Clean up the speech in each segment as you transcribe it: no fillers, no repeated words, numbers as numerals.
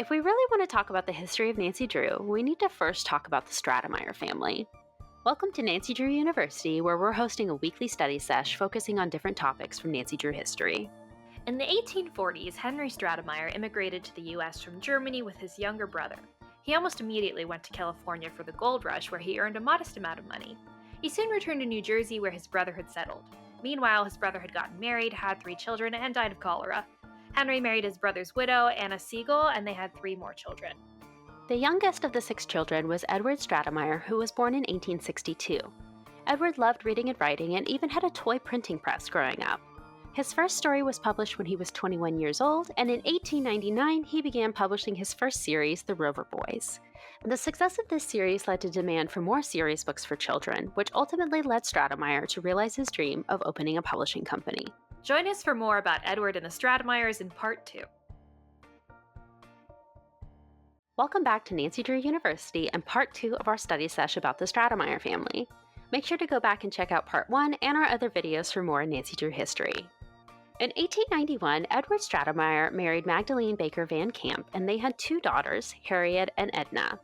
If we really want to talk about the history of Nancy Drew, we need to first talk about the Stratemeyer family. Welcome to Nancy Drew University, where we're hosting a weekly study sesh focusing on different topics from Nancy Drew history. In the 1840s, Henry Stratemeyer immigrated to the U.S. from Germany with his younger brother. He almost immediately went to California for the gold rush, where he earned a modest amount of money. He soon returned to New Jersey, where his brother had settled. Meanwhile, his brother had gotten married, had 3 children, and died of cholera. Henry married his brother's widow, Anna Siegel, and they had 3 more children. The youngest of the 6 children was Edward Stratemeyer, who was born in 1862. Edward loved reading and writing and even had a toy printing press growing up. His first story was published when he was 21 years old, and in 1899 he began publishing his first series, The Rover Boys. The success of this series led to demand for more series books for children, which ultimately led Stratemeyer to realize his dream of opening a publishing company. Join us for more about Edward and the Stratemeyers in Part 2. Welcome back to Nancy Drew University and Part 2 of our study sesh about the Stratemeyer family. Make sure to go back and check out Part 1 and our other videos for more Nancy Drew history. In 1891, Edward Stratemeyer married Magdalene Baker Van Camp, and they had 2 daughters, Harriet and Edna.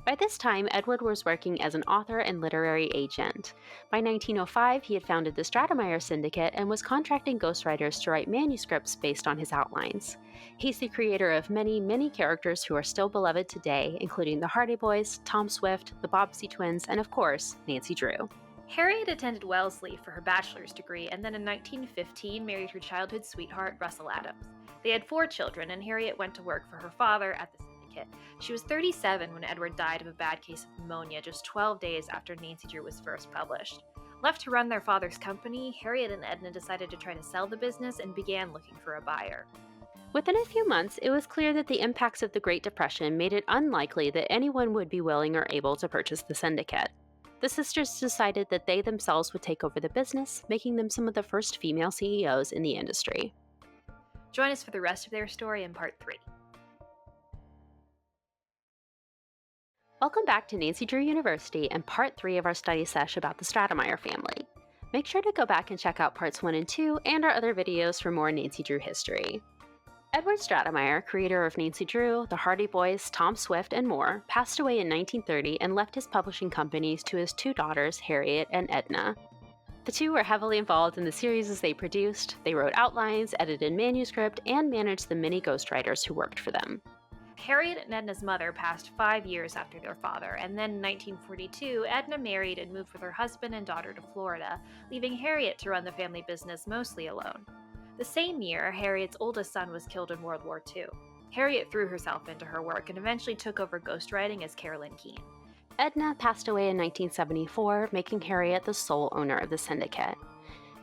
By this time, Edward was working as an author and literary agent. By 1905, he had founded the Stratemeyer Syndicate and was contracting ghostwriters to write manuscripts based on his outlines. He's the creator of many, many characters who are still beloved today, including the Hardy Boys, Tom Swift, the Bobbsey Twins, and of course, Nancy Drew. Harriet attended Wellesley for her bachelor's degree and then in 1915 married her childhood sweetheart, Russell Adams. They had 4 children, and Harriet went to work for her father at the syndicate. She was 37 when Edward died of a bad case of pneumonia just 12 days after Nancy Drew was first published. Left to run their father's company, Harriet and Edna decided to try to sell the business and began looking for a buyer. Within a few months, it was clear that the impacts of the Great Depression made it unlikely that anyone would be willing or able to purchase the syndicate. The sisters decided that they themselves would take over the business, making them some of the first female CEOs in the industry. Join us for the rest of their story in Part 3. Welcome back to Nancy Drew University and Part 3 of our study sesh about the Stratemeyer family. Make sure to go back and check out Parts 1 and 2 and our other videos for more Nancy Drew history. Edward Stratemeyer, creator of Nancy Drew, the Hardy Boys, Tom Swift, and more, passed away in 1930 and left his publishing companies to his 2 daughters, Harriet and Edna. The 2 were heavily involved in the series they produced. They wrote outlines, edited manuscript, and managed the many ghostwriters who worked for them. Harriet and Edna's mother passed 5 years after their father, and then in 1942, Edna married and moved with her husband and daughter to Florida, leaving Harriet to run the family business mostly alone. The same year, Harriet's oldest son was killed in World War II. Harriet threw herself into her work and eventually took over ghostwriting as Carolyn Keene. Edna passed away in 1974, making Harriet the sole owner of the syndicate.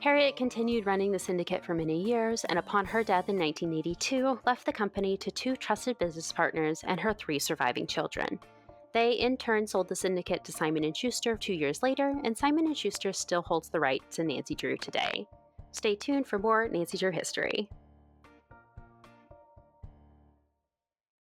Harriet continued running the syndicate for many years, and upon her death in 1982, left the company to 2 trusted business partners and her 3 surviving children. They, in turn, sold the syndicate to Simon & Schuster 2 years later, and Simon & Schuster still holds the rights to Nancy Drew today. Stay tuned for more Nancy Drew history.